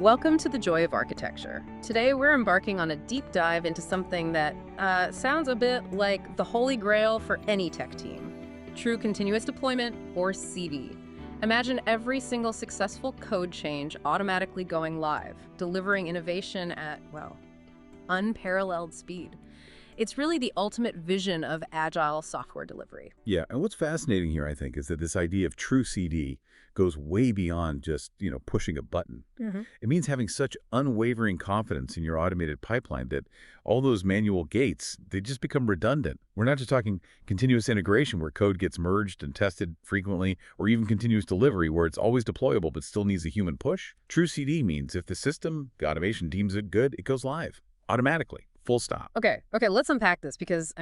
Welcome to the Joy of Architecture. Today we're embarking on a deep dive into something that sounds a bit like the holy grail for any tech team. True Continuous Deployment, or CD. Imagine every single successful code change automatically going live, delivering innovation at, well, unparalleled speed. It's really the ultimate vision of agile software delivery. Yeah, and what's fascinating here, I think, is that this idea of true CD goes way beyond just, pushing a button. It means having such unwavering confidence in your automated pipeline that all those manual gates, they just become redundant. We're not just talking continuous integration where code gets merged and tested frequently, or even continuous delivery where it's always deployable but still needs a human push. True CD means if the system, the automation deems it good, it goes live automatically. Full stop. Okay, let's unpack this because,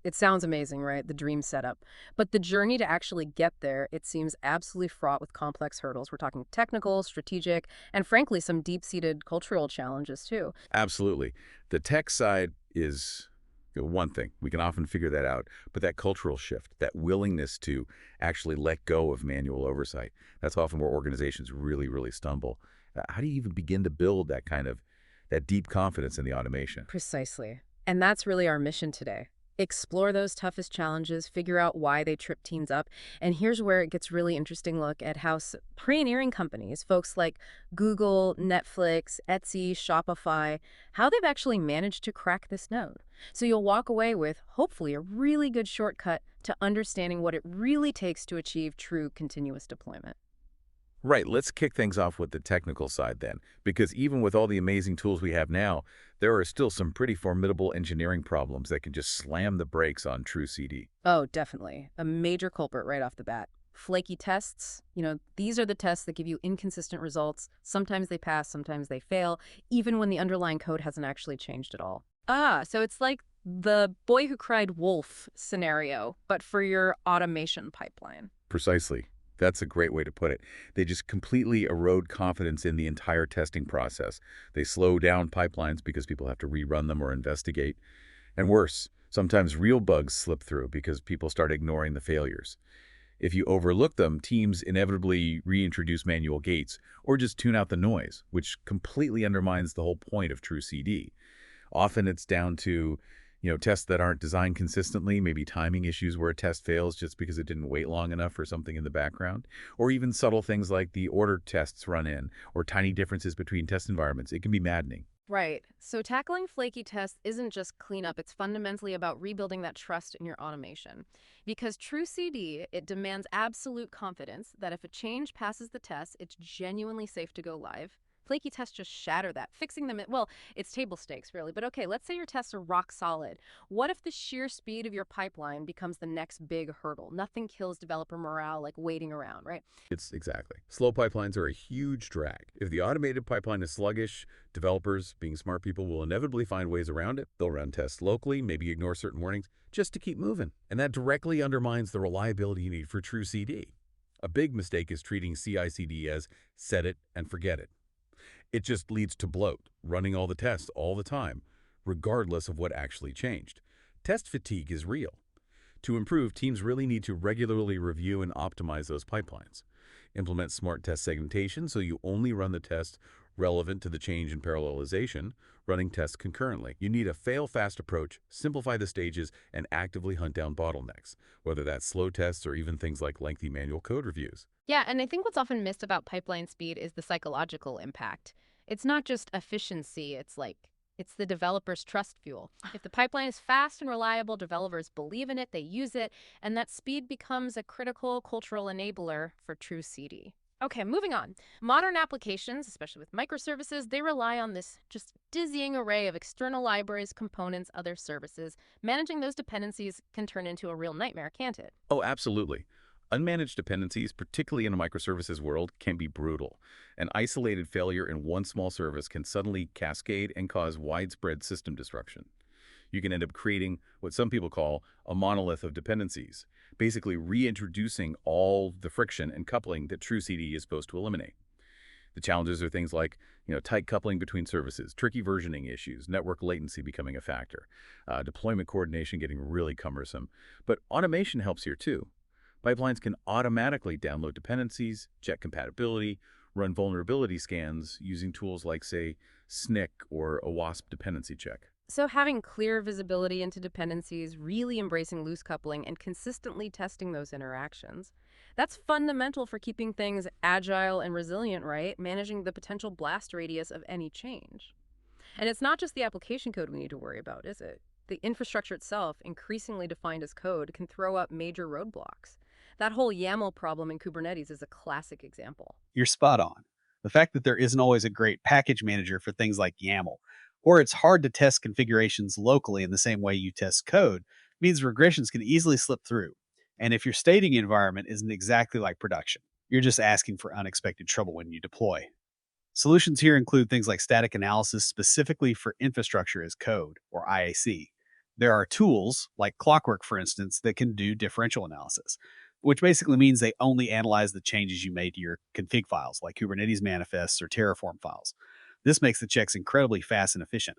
it sounds amazing, right? The dream setup. But the journey to actually get there, it seems absolutely fraught with complex hurdles. We're talking technical, strategic, and frankly, some deep-seated cultural challenges too. Absolutely. The tech side is one thing. We can often figure that out. But that cultural shift, that willingness to actually let go of manual oversight, that's often where organizations really, really stumble. How do you even begin to build that deep confidence in the automation? Precisely. And that's really our mission today. Explore those toughest challenges, figure out why they trip teams up. And here's where it gets really interesting look at how pioneering companies, folks like Google, Netflix, Etsy, Shopify, how they've actually managed to crack this node. So you'll walk away with, hopefully, a really good shortcut to understanding what it really takes to achieve true continuous deployment. Right, let's kick things off with the technical side then, because even with all the amazing tools we have now, there are still some pretty formidable engineering problems that can just slam the brakes on true CD. Oh, definitely. A major culprit right off the bat. Flaky tests, these are the tests that give you inconsistent results. Sometimes they pass, sometimes they fail, even when the underlying code hasn't actually changed at all. So it's like the boy who cried wolf scenario, but for your automation pipeline. Precisely. That's a great way to put it. They just completely erode confidence in the entire testing process. They slow down pipelines because people have to rerun them or investigate. And worse, sometimes real bugs slip through because people start ignoring the failures. If you overlook them, teams inevitably reintroduce manual gates or just tune out the noise, which completely undermines the whole point of true CD. Often it's down to tests that aren't designed consistently, maybe timing issues where a test fails just because it didn't wait long enough for something in the background, or even subtle things like the order tests run in, or tiny differences between test environments. It can be maddening. Right. So tackling flaky tests isn't just cleanup, it's fundamentally about rebuilding that trust in your automation. Because true CD, it demands absolute confidence that if a change passes the test, it's genuinely safe to go live. Flaky tests just shatter that. Fixing them, it's table stakes, really. But okay, let's say your tests are rock solid. What if the sheer speed of your pipeline becomes the next big hurdle? Nothing kills developer morale like waiting around, right? It's exactly. Slow pipelines are a huge drag. If the automated pipeline is sluggish, developers, being smart people, will inevitably find ways around it. They'll run tests locally, maybe ignore certain warnings, just to keep moving. And that directly undermines the reliability you need for true CD. A big mistake is treating CI/CD as set it and forget it. It just leads to bloat, running all the tests all the time, regardless of what actually changed. Test fatigue is real. To improve, teams really need to regularly review and optimize those pipelines. Implement smart test segmentation so you only run the tests relevant to the change in parallelization, running tests concurrently. You need a fail-fast approach, simplify the stages, and actively hunt down bottlenecks, whether that's slow tests or even things like lengthy manual code reviews. Yeah, and I think what's often missed about pipeline speed is the psychological impact. It's not just efficiency, it's the developer's trust fuel. If the pipeline is fast and reliable, developers believe in it, they use it, and that speed becomes a critical cultural enabler for true CD. Okay, moving on. Modern applications, especially with microservices, they rely on this just dizzying array of external libraries, components, other services. Managing those dependencies can turn into a real nightmare, can't it? Oh, absolutely. Unmanaged dependencies, particularly in a microservices world, can be brutal. An isolated failure in one small service can suddenly cascade and cause widespread system disruption. You can end up creating what some people call a monolith of dependencies, basically reintroducing all the friction and coupling that true CD is supposed to eliminate. The challenges are things like, tight coupling between services, tricky versioning issues, network latency becoming a factor, deployment coordination getting really cumbersome. But automation helps here too. Pipelines can automatically download dependencies, check compatibility, Run vulnerability scans using tools like, say, SNCC or a WASP dependency check. So having clear visibility into dependencies, really embracing loose coupling, and consistently testing those interactions. That's fundamental for keeping things agile and resilient, right? Managing the potential blast radius of any change. And it's not just the application code we need to worry about, is it? The infrastructure itself, increasingly defined as code, can throw up major roadblocks. That whole YAML problem in Kubernetes is a classic example. You're spot on. The fact that there isn't always a great package manager for things like YAML, or it's hard to test configurations locally in the same way you test code, means regressions can easily slip through. And if your staging environment isn't exactly like production, you're just asking for unexpected trouble when you deploy. Solutions here include things like static analysis specifically for infrastructure as code, or IAC. There are tools, like Clockwork, for instance, that can do differential analysis, which basically means they only analyze the changes you made to your config files, like Kubernetes manifests or Terraform files. This makes the checks incredibly fast and efficient.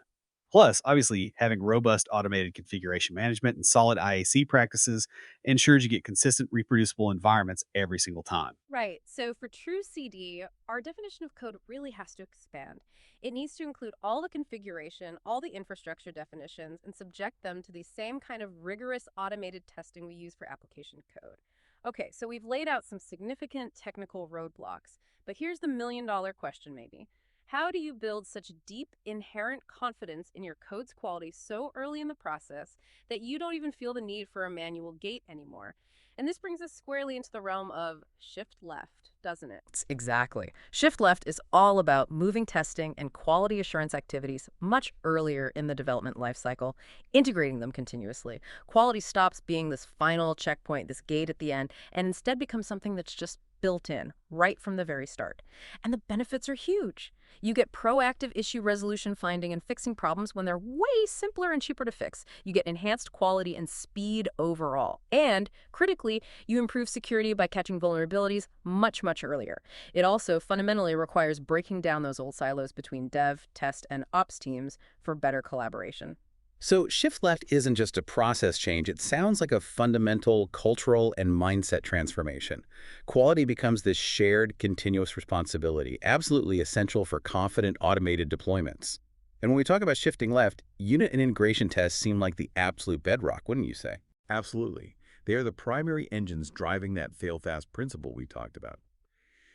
Plus, obviously, having robust automated configuration management and solid IAC practices ensures you get consistent, reproducible environments every single time. Right. So for true CD, our definition of code really has to expand. It needs to include all the configuration, all the infrastructure definitions, and subject them to the same kind of rigorous automated testing we use for application code. Okay, so we've laid out some significant technical roadblocks, but here's the million-dollar question maybe. How do you build such deep, inherent confidence in your code's quality so early in the process that you don't even feel the need for a manual gate anymore? And this brings us squarely into the realm of shift left, doesn't it? Exactly. Shift left is all about moving testing and quality assurance activities much earlier in the development lifecycle, integrating them continuously. Quality stops being this final checkpoint, this gate at the end, and instead becomes something that's just built in right from the very start. And the benefits are huge. You get proactive issue resolution, finding and fixing problems when they're way simpler and cheaper to fix. You get enhanced quality and speed overall. And critically, you improve security by catching vulnerabilities much, much earlier. It also fundamentally requires breaking down those old silos between dev, test, and ops teams for better collaboration. So shift left isn't just a process change. It sounds like a fundamental cultural and mindset transformation. Quality becomes this shared, continuous responsibility, absolutely essential for confident, automated deployments. And when we talk about shifting left, unit and integration tests seem like the absolute bedrock, wouldn't you say? Absolutely. They are the primary engines driving that fail-fast principle we talked about.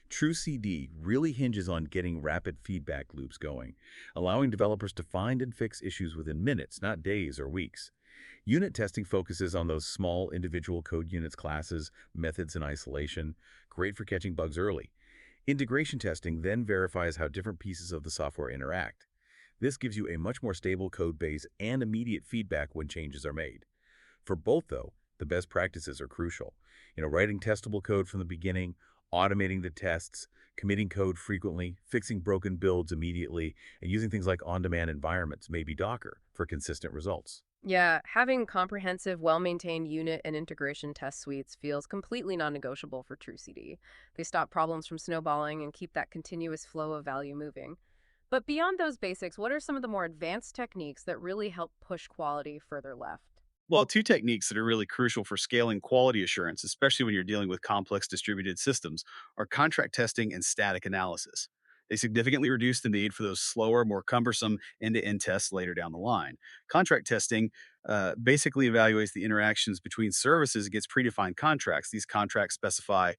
True CD really hinges on getting rapid feedback loops going, allowing developers to find and fix issues within minutes, not days or weeks. Unit testing focuses on those small individual code units classes, methods, and isolation, great for catching bugs early. Integration testing then verifies how different pieces of the software interact. This gives you a much more stable code base and immediate feedback when changes are made. For both, though, the best practices are crucial. Writing testable code from the beginning, automating the tests, committing code frequently, fixing broken builds immediately, and using things like on-demand environments, maybe Docker, for consistent results. Yeah, having comprehensive, well-maintained unit and integration test suites feels completely non-negotiable for true CD. They stop problems from snowballing and keep that continuous flow of value moving. But beyond those basics, what are some of the more advanced techniques that really help push quality further left? Well, two techniques that are really crucial for scaling quality assurance, especially when you're dealing with complex distributed systems, are contract testing and static analysis. They significantly reduce the need for those slower, more cumbersome end to end tests later down the line. Contract testing basically evaluates the interactions between services against predefined contracts. These contracts specify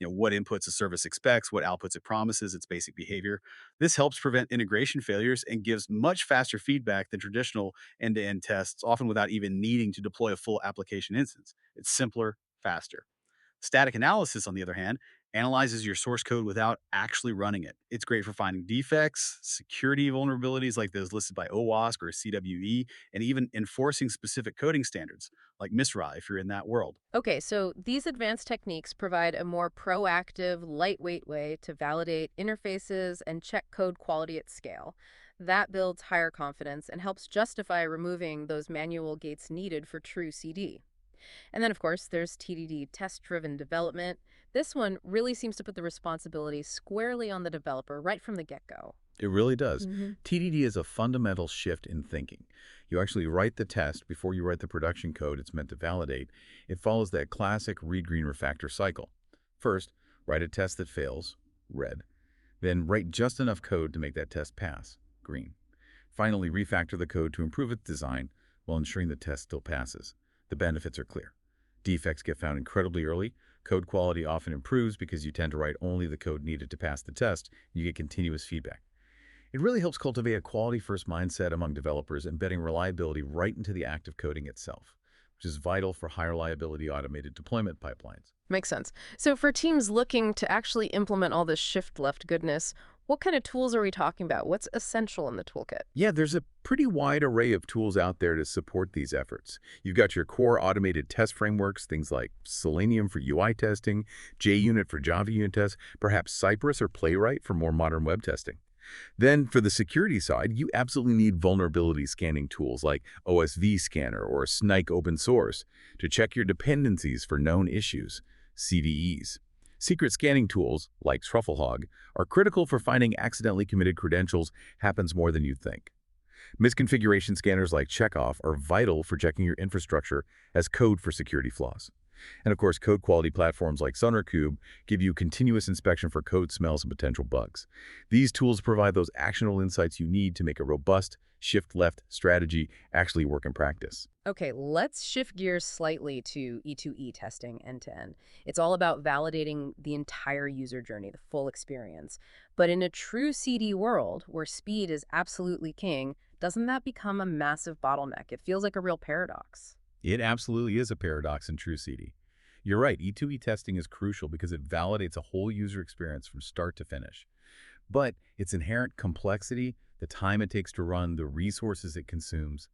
what inputs a service expects, what outputs it promises, its basic behavior. This helps prevent integration failures and gives much faster feedback than traditional end-to-end tests, often without even needing to deploy a full application instance. It's simpler, faster. Static analysis, on the other hand, analyzes your source code without actually running it. It's great for finding defects, security vulnerabilities like those listed by OWASP or CWE, and even enforcing specific coding standards like MISRA if you're in that world. Okay, so these advanced techniques provide a more proactive, lightweight way to validate interfaces and check code quality at scale. That builds higher confidence and helps justify removing those manual gates needed for true CD. And then, of course, there's TDD, test-driven development. This one really seems to put the responsibility squarely on the developer right from the get-go. It really does. Hmm. TDD is a fundamental shift in thinking. You actually write the test before you write the production code it's meant to validate. It follows that classic read, green, refactor cycle. First, write a test that fails, red. Then write just enough code to make that test pass, green. Finally, refactor the code to improve its design while ensuring the test still passes. The benefits are clear. Defects get found incredibly early. Code quality often improves because you tend to write only the code needed to pass the test. You get continuous feedback. It really helps cultivate a quality-first mindset among developers, embedding reliability right into the act of coding itself, which is vital for high reliability automated deployment pipelines. Makes sense. So for teams looking to actually implement all this shift left goodness, what kind of tools are we talking about? What's essential in the toolkit? Yeah, there's a pretty wide array of tools out there to support these efforts. You've got your core automated test frameworks, things like Selenium for UI testing, JUnit for Java unit tests, perhaps Cypress or Playwright for more modern web testing. Then for the security side, you absolutely need vulnerability scanning tools like OSV Scanner or Snike open source to check your dependencies for known issues, CVEs. Secret scanning tools, like Trufflehog, are critical for finding accidentally committed credentials happens more than you'd think. Misconfiguration scanners like Checkoff are vital for checking your infrastructure as code for security flaws. And of course, code quality platforms like SonarQube give you continuous inspection for code smells and potential bugs. These tools provide those actionable insights you need to make a robust shift-left strategy actually work in practice. Okay, let's shift gears slightly to E2E testing end-to-end. It's all about validating the entire user journey, the full experience. But in a true CD world, where speed is absolutely king, doesn't that become a massive bottleneck? It feels like a real paradox. It absolutely is a paradox in true CD. You're right, E2E testing is crucial because it validates a whole user experience from start to finish. But its inherent complexity, the time it takes to run, the resources it consumes,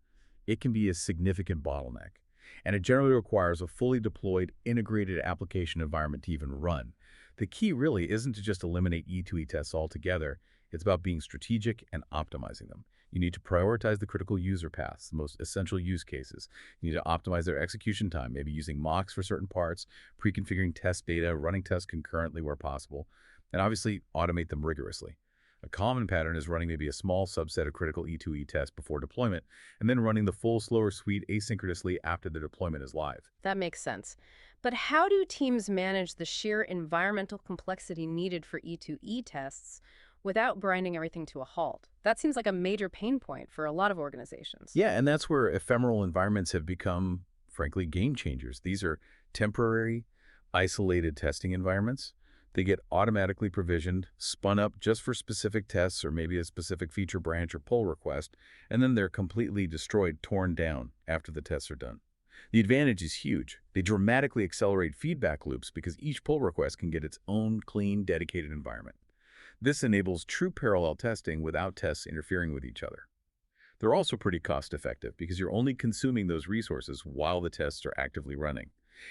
it can be a significant bottleneck. And it generally requires a fully deployed, integrated application environment to even run. The key really isn't to just eliminate E2E tests altogether. It's about being strategic and optimizing them. You need to prioritize the critical user paths, the most essential use cases. You need to optimize their execution time, maybe using mocks for certain parts, pre-configuring test data, running tests concurrently where possible, and obviously automate them rigorously. A common pattern is running maybe a small subset of critical E2E tests before deployment, and then running the full slower suite asynchronously after the deployment is live. That makes sense. But how do teams manage the sheer environmental complexity needed for E2E tests without grinding everything to a halt? That seems like a major pain point for a lot of organizations. Yeah, and that's where ephemeral environments have become, frankly, game changers. These are temporary, isolated testing environments. They get automatically provisioned, spun up just for specific tests or maybe a specific feature branch or pull request, and then they're completely destroyed, torn down after the tests are done. The advantage is huge. They dramatically accelerate feedback loops because each pull request can get its own clean, dedicated environment. This enables true parallel testing without tests interfering with each other. They're also pretty cost-effective because you're only consuming those resources while the tests are actively running.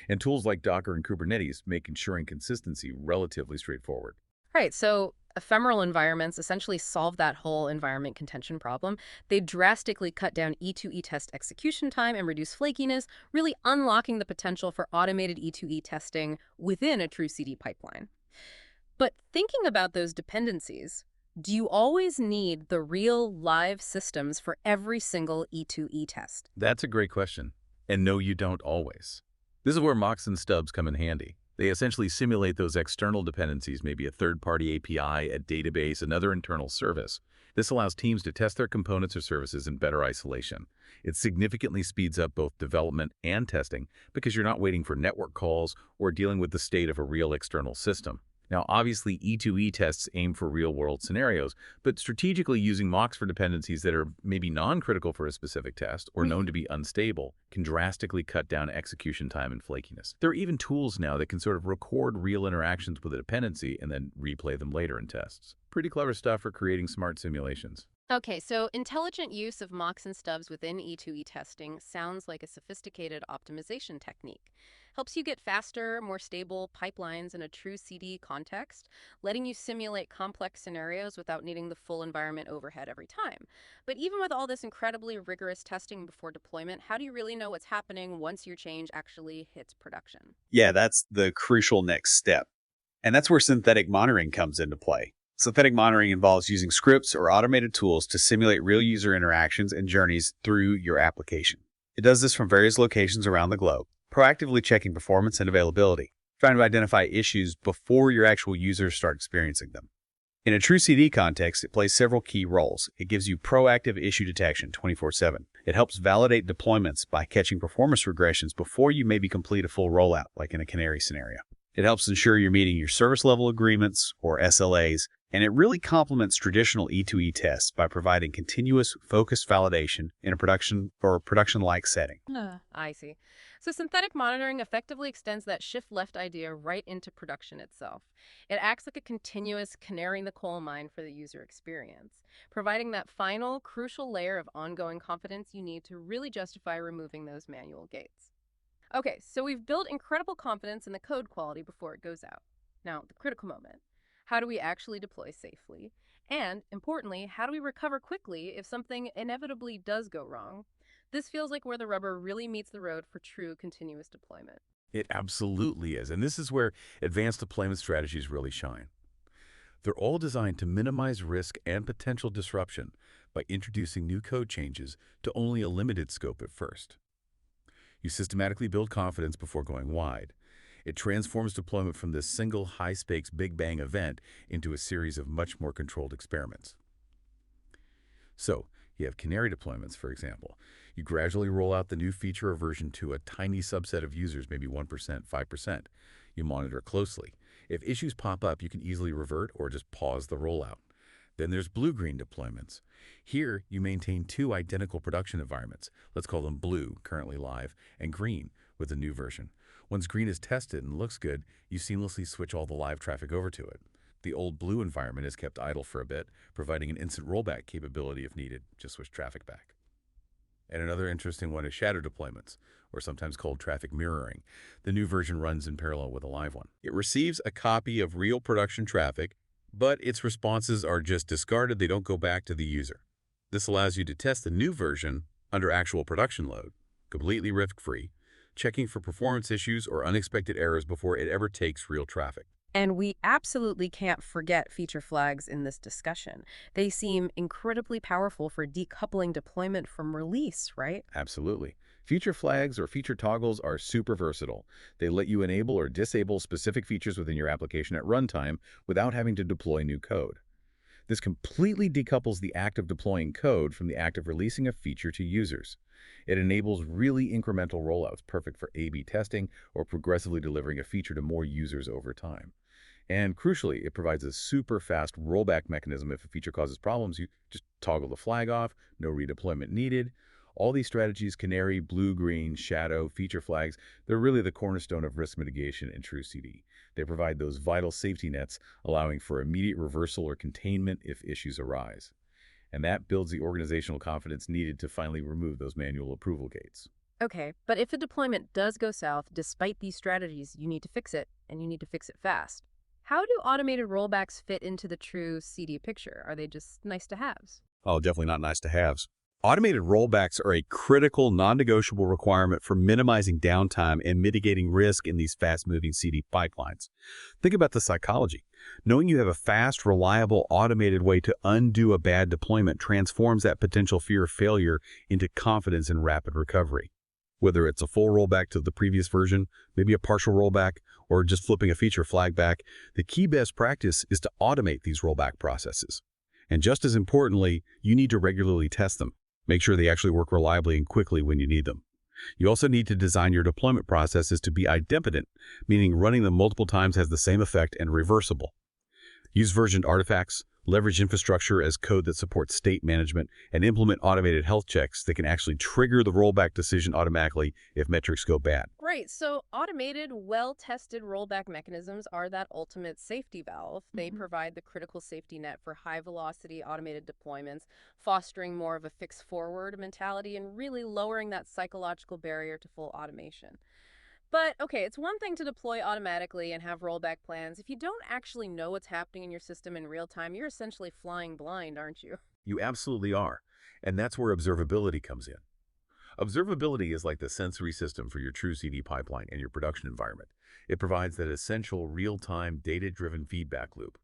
And tools like Docker and Kubernetes make ensuring consistency relatively straightforward. Right, so ephemeral environments essentially solve that whole environment contention problem. They drastically cut down E2E test execution time and reduce flakiness, really unlocking the potential for automated E2E testing within a true CD pipeline. But thinking about those dependencies, do you always need the real live systems for every single E2E test? That's a great question. And no, you don't always. This is where mocks and stubs come in handy. They essentially simulate those external dependencies, maybe a third-party API, a database, another internal service. This allows teams to test their components or services in better isolation. It significantly speeds up both development and testing because you're not waiting for network calls or dealing with the state of a real external system. Now, obviously, E2E tests aim for real-world scenarios, but strategically using mocks for dependencies that are maybe non-critical for a specific test or known to be unstable can drastically cut down execution time and flakiness. There are even tools now that can sort of record real interactions with a dependency and then replay them later in tests. Pretty clever stuff for creating smart simulations. Okay, so intelligent use of mocks and stubs within E2E testing sounds like a sophisticated optimization technique. Helps you get faster, more stable pipelines in a true CD context, letting you simulate complex scenarios without needing the full environment overhead every time. But even with all this incredibly rigorous testing before deployment, how do you really know what's happening once your change actually hits production? Yeah, that's the crucial next step. And that's where synthetic monitoring comes into play. Synthetic monitoring involves using scripts or automated tools to simulate real user interactions and journeys through your application. It does this from various locations around the globe, proactively checking performance and availability, trying to identify issues before your actual users start experiencing them. In a true CD context, it plays several key roles. It gives you proactive issue detection 24/7. It helps validate deployments by catching performance regressions before you maybe complete a full rollout, like in a canary scenario. It helps ensure you're meeting your service level agreements or SLAs, and it really complements traditional E2E tests by providing continuous, focused validation in a production-like setting. I see. So synthetic monitoring effectively extends that shift left idea right into production itself. It acts like a continuous canary in the coal mine for the user experience, providing that final, crucial layer of ongoing confidence you need to really justify removing those manual gates. Okay, so we've built incredible confidence in the code quality before it goes out. Now, the critical moment. How do we actually deploy safely? And, importantly, how do we recover quickly if something inevitably does go wrong? This feels like where the rubber really meets the road for true continuous deployment. It absolutely is, and this is where advanced deployment strategies really shine. They're all designed to minimize risk and potential disruption by introducing new code changes to only a limited scope at first. You systematically build confidence before going wide. It transforms deployment from this single high-stakes Big Bang event into a series of much more controlled experiments. So, you have canary deployments, for example. You gradually roll out the new feature or version to a tiny subset of users, maybe 1%, 5%. You monitor closely. If issues pop up, you can easily revert or just pause the rollout. Then there's blue-green deployments. Here, you maintain two identical production environments. Let's call them blue, currently live, and green with the new version. Once green is tested and looks good, you seamlessly switch all the live traffic over to it. The old blue environment is kept idle for a bit, providing an instant rollback capability if needed. Just switch traffic back. And another interesting one is shadow deployments, or sometimes called traffic mirroring. The new version runs in parallel with a live one. It receives a copy of real production traffic, but its responses are just discarded. They don't go back to the user. This allows you to test the new version under actual production load, completely risk-free, checking for performance issues or unexpected errors before it ever takes real traffic. And we absolutely can't forget feature flags in this discussion. They seem incredibly powerful for decoupling deployment from release, right? Absolutely. Feature flags or feature toggles are super versatile. They let you enable or disable specific features within your application at runtime without having to deploy new code. This completely decouples the act of deploying code from the act of releasing a feature to users. It enables really incremental rollouts, perfect for A/B testing or progressively delivering a feature to more users over time. And crucially, it provides a super fast rollback mechanism. If a feature causes problems, you just toggle the flag off, no redeployment needed. All these strategies, canary, blue, green, shadow, feature flags, they're really the cornerstone of risk mitigation in true CD. They provide those vital safety nets, allowing for immediate reversal or containment if issues arise. And that builds the organizational confidence needed to finally remove those manual approval gates. Okay, but if a deployment does go south, despite these strategies, you need to fix it, and you need to fix it fast. How do automated rollbacks fit into the true CD picture? Are they just nice to haves? Oh, definitely not nice to haves. Automated rollbacks are a critical, non-negotiable requirement for minimizing downtime and mitigating risk in these fast-moving CD pipelines. Think about the psychology. Knowing you have a fast, reliable, automated way to undo a bad deployment transforms that potential fear of failure into confidence in rapid recovery. Whether it's a full rollback to the previous version, maybe a partial rollback, or just flipping a feature flag back, the key best practice is to automate these rollback processes. And just as importantly, you need to regularly test them. Make sure they actually work reliably and quickly when you need them. You also need to design your deployment processes to be idempotent, meaning running them multiple times has the same effect and reversible. Use versioned artifacts, leverage infrastructure as code that supports state management, and implement automated health checks that can actually trigger the rollback decision automatically if metrics go bad. Right, so automated, well-tested rollback mechanisms are that ultimate safety valve. They provide the critical safety net for high-velocity automated deployments, fostering more of a fix-forward mentality and really lowering that psychological barrier to full automation. But, okay, it's one thing to deploy automatically and have rollback plans. If you don't actually know what's happening in your system in real time, you're essentially flying blind, aren't you? You absolutely are. And that's where observability comes in. Observability is like the sensory system for your true CD pipeline and your production environment. It provides that essential real-time, data-driven feedback loop.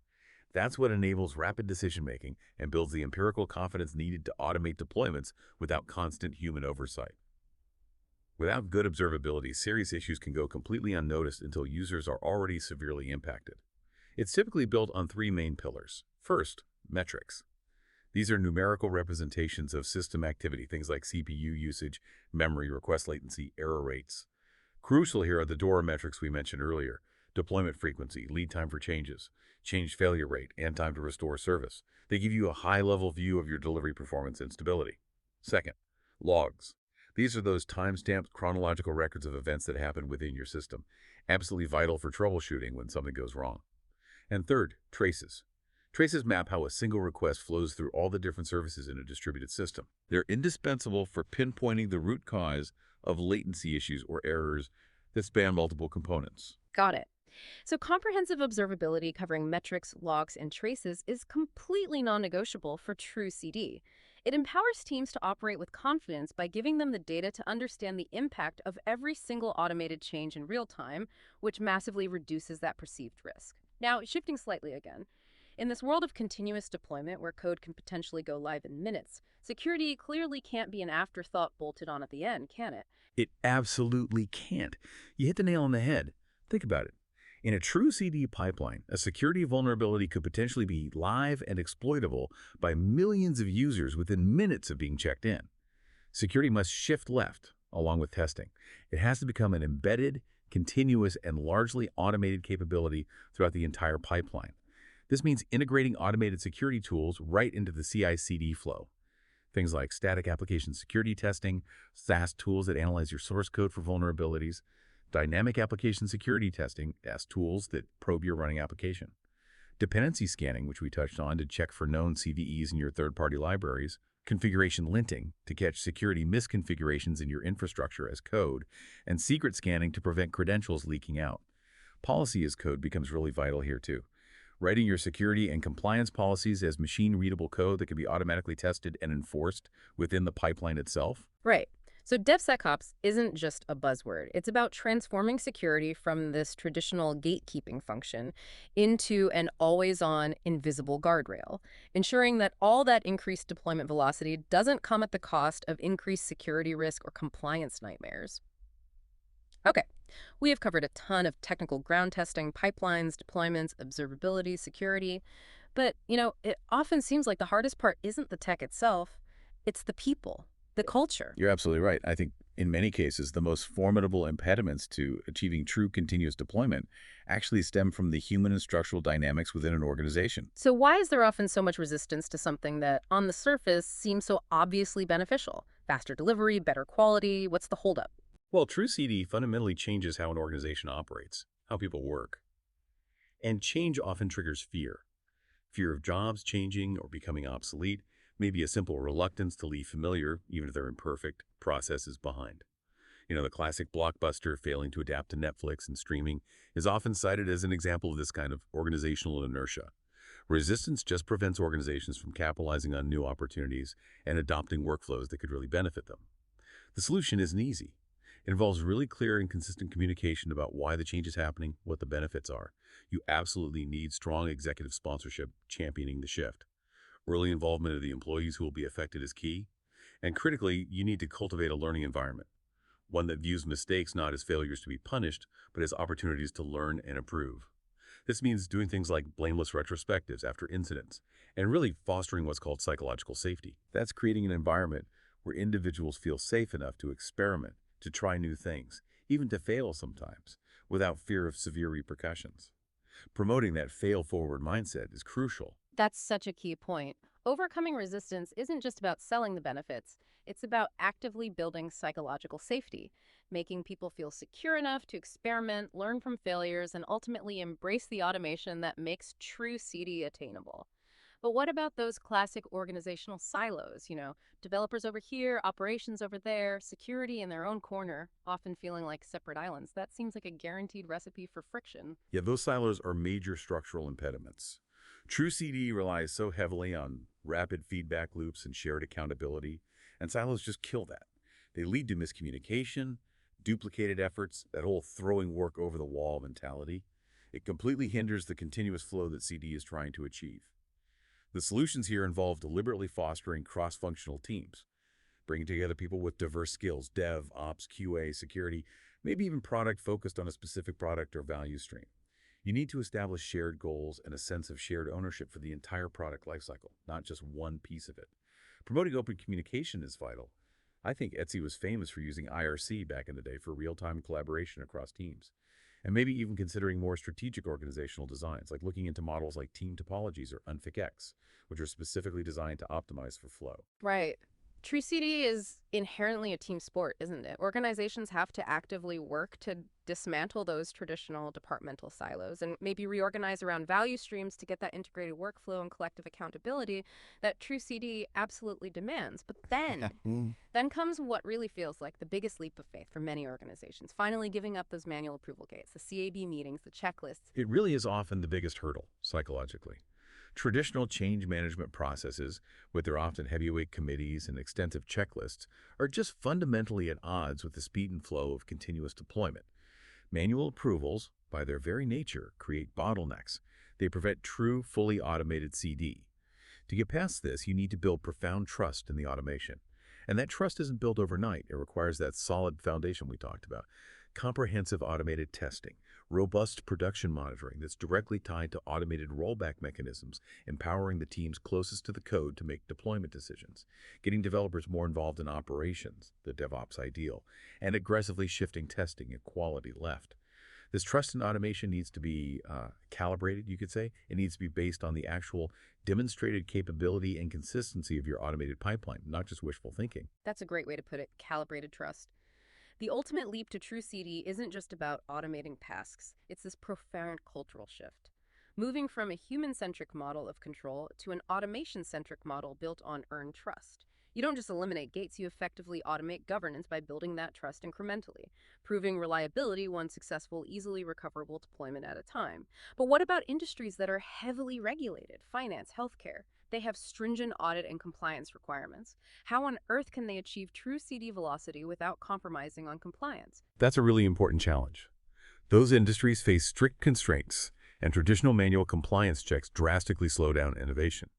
That's what enables rapid decision-making and builds the empirical confidence needed to automate deployments without constant human oversight. Without good observability, serious issues can go completely unnoticed until users are already severely impacted. It's typically built on three main pillars. First, metrics. These are numerical representations of system activity, things like CPU usage, memory, request latency, error rates. Crucial here are the DORA metrics we mentioned earlier: deployment frequency, lead time for changes, change failure rate, and time to restore service. They give you a high-level view of your delivery performance and stability. Second, logs. These are those time-stamped chronological records of events that happen within your system, absolutely vital for troubleshooting when something goes wrong. And third, traces. Traces map how a single request flows through all the different services in a distributed system. They're indispensable for pinpointing the root cause of latency issues or errors that span multiple components. Got it. So comprehensive observability covering metrics, logs, and traces is completely non-negotiable for true CD. It empowers teams to operate with confidence by giving them the data to understand the impact of every single automated change in real time, which massively reduces that perceived risk. Now, shifting slightly again. In this world of continuous deployment where code can potentially go live in minutes, security clearly can't be an afterthought bolted on at the end, can it? It absolutely can't. You hit the nail on the head. Think about it. In a true CD pipeline, a security vulnerability could potentially be live and exploitable by millions of users within minutes of being checked in. Security must shift left, along with testing. It has to become an embedded, continuous, and largely automated capability throughout the entire pipeline. This means integrating automated security tools right into the CI/CD flow. Things like static application security testing, SaaS tools that analyze your source code for vulnerabilities, dynamic application security testing, as tools that probe your running application, dependency scanning, which we touched on to check for known CVEs in your third-party libraries, configuration linting to catch security misconfigurations in your infrastructure as code, and secret scanning to prevent credentials leaking out. Policy as code becomes really vital here too. Writing your security and compliance policies as machine-readable code that can be automatically tested and enforced within the pipeline itself. Right. So DevSecOps isn't just a buzzword. It's about transforming security from this traditional gatekeeping function into an always-on invisible guardrail, ensuring that all that increased deployment velocity doesn't come at the cost of increased security risk or compliance nightmares. Okay, we have covered a ton of technical ground testing, pipelines, deployments, observability, security, but, it often seems like the hardest part isn't the tech itself, it's the people, the culture. You're absolutely right. I think in many cases, the most formidable impediments to achieving true continuous deployment actually stem from the human and structural dynamics within an organization. So why is there often so much resistance to something that, on the surface, seems so obviously beneficial? Faster delivery, better quality, what's the holdup? Well, true CD fundamentally changes how an organization operates, how people work. And change often triggers fear. Fear of jobs changing or becoming obsolete, maybe a simple reluctance to leave familiar, even if they're imperfect, processes behind. The classic Blockbuster failing to adapt to Netflix and streaming is often cited as an example of this kind of organizational inertia. Resistance just prevents organizations from capitalizing on new opportunities and adopting workflows that could really benefit them. The solution isn't easy. It involves really clear and consistent communication about why the change is happening, what the benefits are. You absolutely need strong executive sponsorship championing the shift. Early involvement of the employees who will be affected is key. And critically, you need to cultivate a learning environment, one that views mistakes not as failures to be punished, but as opportunities to learn and improve. This means doing things like blameless retrospectives after incidents, and really fostering what's called psychological safety. That's creating an environment where individuals feel safe enough to experiment, to try new things, even to fail sometimes, without fear of severe repercussions. Promoting that fail-forward mindset is crucial. That's such a key point. Overcoming resistance isn't just about selling the benefits. It's about actively building psychological safety, making people feel secure enough to experiment, learn from failures, and ultimately embrace the automation that makes true CD attainable. But what about those classic organizational silos? Developers over here, operations over there, security in their own corner, often feeling like separate islands. That seems like a guaranteed recipe for friction. Yeah, those silos are major structural impediments. True CD relies so heavily on rapid feedback loops and shared accountability, and silos just kill that. They lead to miscommunication, duplicated efforts, that whole throwing work over the wall mentality. It completely hinders the continuous flow that CD is trying to achieve. The solutions here involve deliberately fostering cross-functional teams, bringing together people with diverse skills, dev, ops, QA, security, maybe even product focused on a specific product or value stream. You need to establish shared goals and a sense of shared ownership for the entire product lifecycle, not just one piece of it. Promoting open communication is vital. I think Etsy was famous for using IRC back in the day for real-time collaboration across teams. And maybe even considering more strategic organizational designs, like looking into models like team topologies or UnfigX, which are specifically designed to optimize for flow. Right. True CD is inherently a team sport, isn't it? Organizations have to actively work to dismantle those traditional departmental silos and maybe reorganize around value streams to get that integrated workflow and collective accountability that True CD absolutely demands. But then comes what really feels like the biggest leap of faith for many organizations, finally giving up those manual approval gates, the CAB meetings, the checklists. It really is often the biggest hurdle, psychologically. Traditional change management processes, with their often heavyweight committees and extensive checklists, are just fundamentally at odds with the speed and flow of continuous deployment. Manual approvals, by their very nature, create bottlenecks. They prevent true, fully automated CD. To get past this, you need to build profound trust in the automation. And that trust isn't built overnight. It requires that solid foundation we talked about. Comprehensive automated testing, robust production monitoring that's directly tied to automated rollback mechanisms, empowering the teams closest to the code to make deployment decisions, getting developers more involved in operations, the DevOps ideal, and aggressively shifting testing and quality left. This trust in automation needs to be calibrated, you could say. It needs to be based on the actual demonstrated capability and consistency of your automated pipeline, not just wishful thinking. That's a great way to put it, calibrated trust. The ultimate leap to True CD isn't just about automating tasks, it's this profound cultural shift. Moving from a human-centric model of control to an automation-centric model built on earned trust. You don't just eliminate gates, you effectively automate governance by building that trust incrementally, proving reliability one successful, easily recoverable deployment at a time. But what about industries that are heavily regulated? Finance, healthcare. They have stringent audit and compliance requirements. How on earth can they achieve true CD velocity without compromising on compliance? That's a really important challenge. Those industries face strict constraints, and traditional manual compliance checks drastically slow down innovation.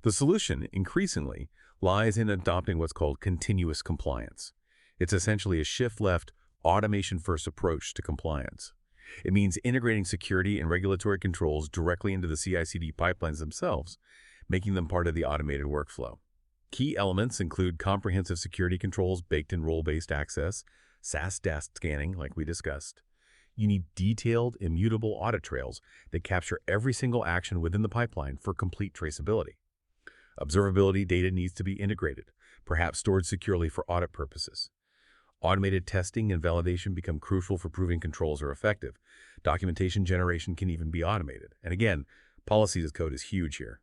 The solution, increasingly, lies in adopting what's called continuous compliance. It's essentially a shift-left, automation-first approach to compliance. It means integrating security and regulatory controls directly into the CI/CD pipelines themselves, making them part of the automated workflow. Key elements include comprehensive security controls baked in role-based access, SaaS data scanning, like we discussed. You need detailed, immutable audit trails that capture every single action within the pipeline for complete traceability. Observability data needs to be integrated, perhaps stored securely for audit purposes. Automated testing and validation become crucial for proving controls are effective. Documentation generation can even be automated. And again, policies as code is huge here.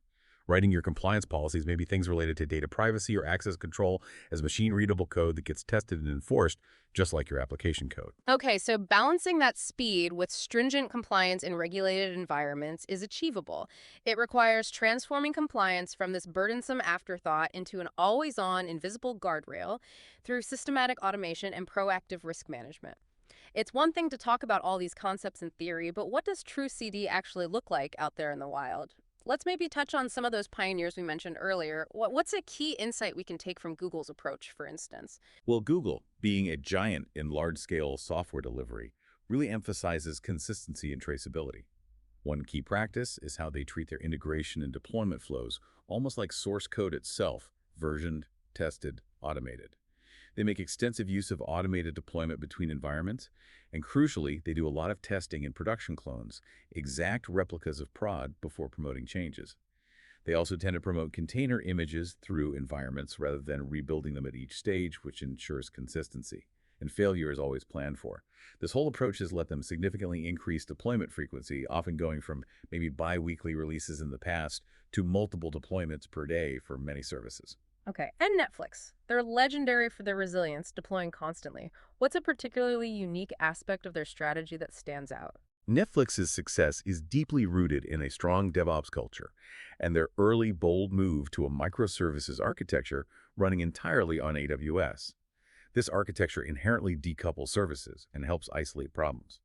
Writing your compliance policies may be things related to data privacy or access control as machine-readable code that gets tested and enforced, just like your application code. Okay, so balancing that speed with stringent compliance in regulated environments is achievable. It requires transforming compliance from this burdensome afterthought into an always-on, invisible guardrail through systematic automation and proactive risk management. It's one thing to talk about all these concepts in theory, but what does true CD actually look like out there in the wild? Let's maybe touch on some of those pioneers we mentioned earlier. What's a key insight we can take from Google's approach, for instance? Well, Google, being a giant in large-scale software delivery, really emphasizes consistency and traceability. One key practice is how they treat their integration and deployment flows, almost like source code itself, versioned, tested, automated. They make extensive use of automated deployment between environments, and crucially, they do a lot of testing in production clones, exact replicas of prod before promoting changes. They also tend to promote container images through environments rather than rebuilding them at each stage, which ensures consistency. And failure is always planned for. This whole approach has let them significantly increase deployment frequency, often going from maybe bi-weekly releases in the past to multiple deployments per day for many services. Okay, and Netflix. They're legendary for their resilience, deploying constantly. What's a particularly unique aspect of their strategy that stands out? Netflix's success is deeply rooted in a strong DevOps culture, and their early, bold move to a microservices architecture running entirely on AWS. This architecture inherently decouples services and helps isolate problems.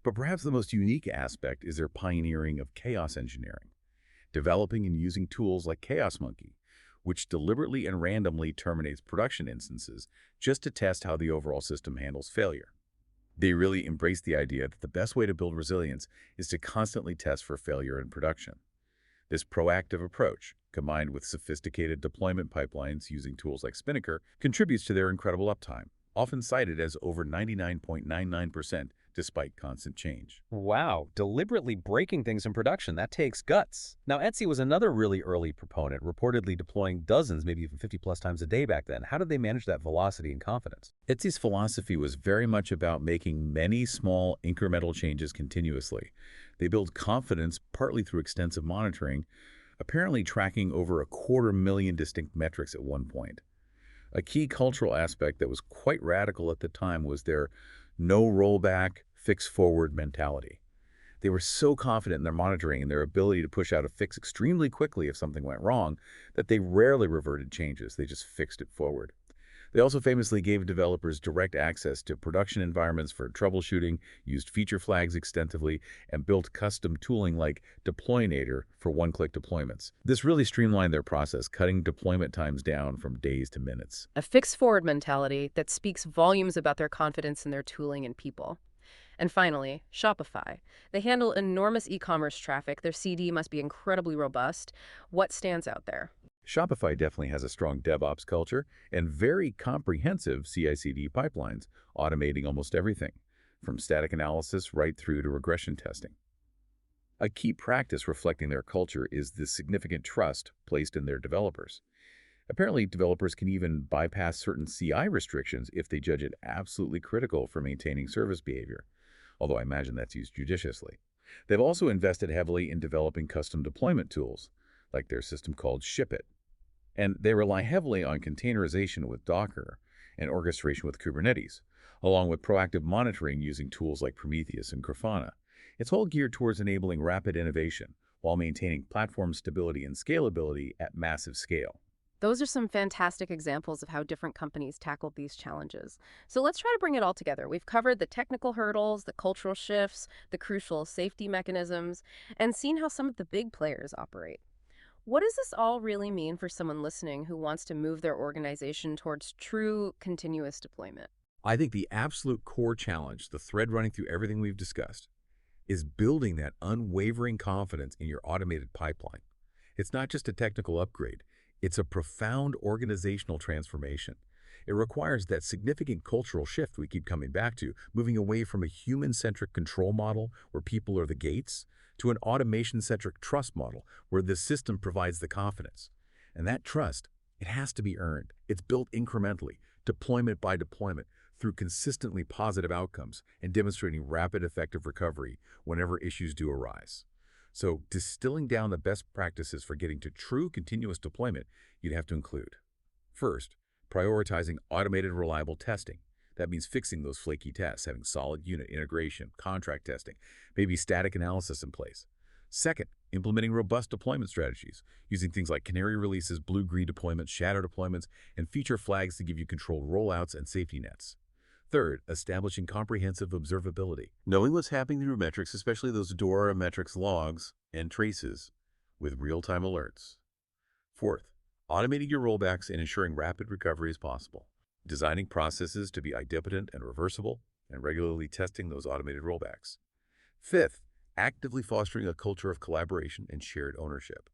But perhaps the most unique aspect is their pioneering of chaos engineering, developing and using tools like Chaos Monkey, which deliberately and randomly terminates production instances just to test how the overall system handles failure. They really embrace the idea that the best way to build resilience is to constantly test for failure in production. This proactive approach, combined with sophisticated deployment pipelines using tools like Spinnaker, contributes to their incredible uptime, often cited as over 99.99% despite constant change. Wow, deliberately breaking things in production, that takes guts. Now, Etsy was another really early proponent, reportedly deploying dozens, maybe even 50 plus times a day back then. How did they manage that velocity and confidence? Etsy's philosophy was very much about making many small incremental changes continuously. They build confidence partly through extensive monitoring, apparently tracking over 250,000 distinct metrics at one point. A key cultural aspect that was quite radical at the time was their no rollback, fix forward mentality. They were so confident in their monitoring and their ability to push out a fix extremely quickly if something went wrong that they rarely reverted changes. They just fixed it forward. They also famously gave developers direct access to production environments for troubleshooting, used feature flags extensively, and built custom tooling like Deployinator for one-click deployments. This really streamlined their process, cutting deployment times down from days to minutes. A fix-forward mentality that speaks volumes about their confidence in their tooling and people. And finally, Shopify. They handle enormous e-commerce traffic. Their CD must be incredibly robust. What stands out there? Shopify definitely has a strong DevOps culture and very comprehensive CI/CD pipelines, automating almost everything, from static analysis right through to regression testing. A key practice reflecting their culture is the significant trust placed in their developers. Apparently, developers can even bypass certain CI restrictions if they judge it absolutely critical for maintaining service behavior, although I imagine that's used judiciously. They've also invested heavily in developing custom deployment tools, like their system called Ship It. And they rely heavily on containerization with Docker and orchestration with Kubernetes, along with proactive monitoring using tools like Prometheus and Grafana. It's all geared towards enabling rapid innovation while maintaining platform stability and scalability at massive scale. Those are some fantastic examples of how different companies tackled these challenges. So let's try to bring it all together. We've covered the technical hurdles, the cultural shifts, the crucial safety mechanisms, and seen how some of the big players operate. What does this all really mean for someone listening who wants to move their organization towards true continuous deployment? I think the absolute core challenge, the thread running through everything we've discussed, is building that unwavering confidence in your automated pipeline. It's not just a technical upgrade. It's a profound organizational transformation. It requires that significant cultural shift we keep coming back to, moving away from a human-centric control model where people are the gates to an automation-centric trust model where the system provides the confidence. And that trust, it has to be earned. It's built incrementally, deployment by deployment, through consistently positive outcomes and demonstrating rapid, effective recovery whenever issues do arise. So distilling down the best practices for getting to true continuous deployment, you'd have to include: first, prioritizing automated reliable testing. That means fixing those flaky tests, having solid unit integration, contract testing, maybe static analysis in place. Second, implementing robust deployment strategies, using things like canary releases, blue-green deployments, shadow deployments, and feature flags to give you controlled rollouts and safety nets. Third, establishing comprehensive observability, knowing what's happening through metrics, especially those DORA metrics logs and traces, with real-time alerts. Fourth, automating your rollbacks and ensuring rapid recovery is possible, designing processes to be idempotent and reversible, and regularly testing those automated rollbacks. Fifth, actively fostering a culture of collaboration and shared ownership,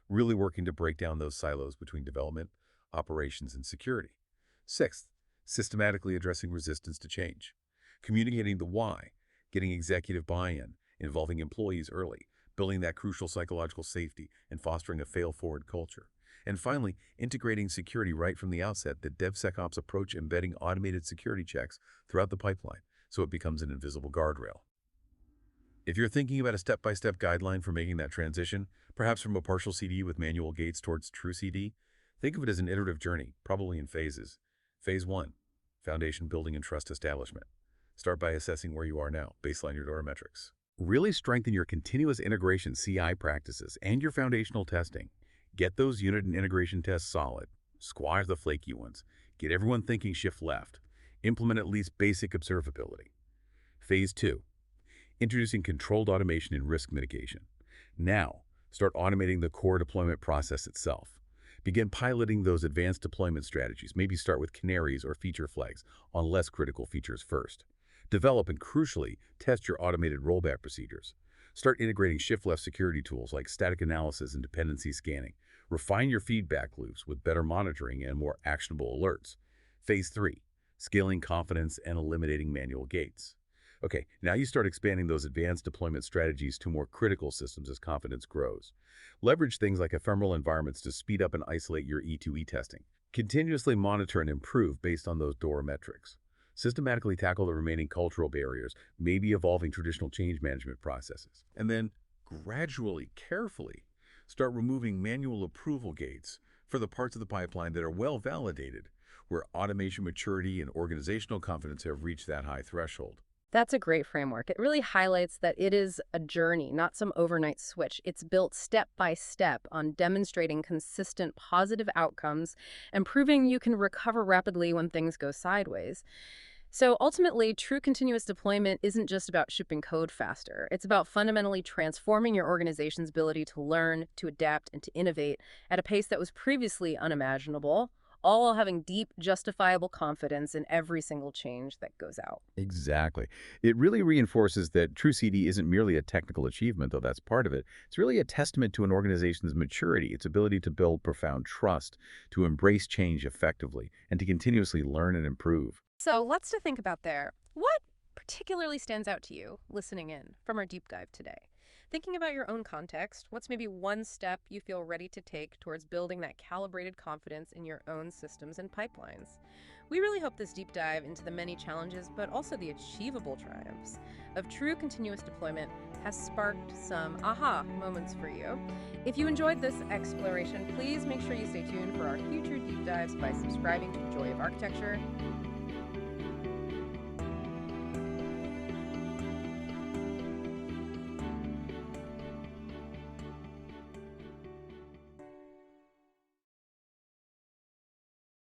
really working to break down those silos between development, operations, and security. Sixth, systematically addressing resistance to change, communicating the why, getting executive buy-in, involving employees early, building that crucial psychological safety, and fostering a fail-forward culture. And finally, integrating security right from the outset, the DevSecOps approach embedding automated security checks throughout the pipeline so it becomes an invisible guardrail. If you're thinking about a step-by-step guideline for making that transition, perhaps from a partial CD with manual gates towards true CD, think of it as an iterative journey, probably in phases. Phase 1, foundation building and trust establishment. Start by assessing where you are now, baseline your DORA metrics. Really strengthen your continuous integration CI practices and your foundational testing. Get those unit and integration tests solid. Squash the flaky ones. Get everyone thinking shift left. Implement at least basic observability. Phase 2, introducing controlled automation and risk mitigation. Now, start automating the core deployment process itself. Begin piloting those advanced deployment strategies. Maybe start with canaries or feature flags on less critical features first. Develop and, crucially, test your automated rollback procedures. Start integrating shift-left security tools like static analysis and dependency scanning. Refine your feedback loops with better monitoring and more actionable alerts. Phase 3, scaling confidence and eliminating manual gates. Okay, now you start expanding those advanced deployment strategies to more critical systems as confidence grows. Leverage things like ephemeral environments to speed up and isolate your E2E testing. Continuously monitor and improve based on those DORA metrics. Systematically tackle the remaining cultural barriers, maybe evolving traditional change management processes. And then, gradually, carefully, start removing manual approval gates for the parts of the pipeline that are well validated, where automation maturity and organizational confidence have reached that high threshold. That's a great framework. It really highlights that it is a journey, not some overnight switch. It's built step by step on demonstrating consistent positive outcomes and proving you can recover rapidly when things go sideways. So ultimately, true continuous deployment isn't just about shipping code faster. It's about fundamentally transforming your organization's ability to learn, to adapt, and to innovate at a pace that was previously unimaginable, all while having deep, justifiable confidence in every single change that goes out. Exactly. It really reinforces that true CD isn't merely a technical achievement, though that's part of it. It's really a testament to an organization's maturity, its ability to build profound trust, to embrace change effectively, and to continuously learn and improve. So lots to think about there. What particularly stands out to you listening in from our deep dive today? Thinking about your own context, what's maybe one step you feel ready to take towards building that calibrated confidence in your own systems and pipelines? We really hope this deep dive into the many challenges, but also the achievable triumphs of true continuous deployment has sparked some aha moments for you. If you enjoyed this exploration, please make sure you stay tuned for our future deep dives by subscribing to Joy of Architecture.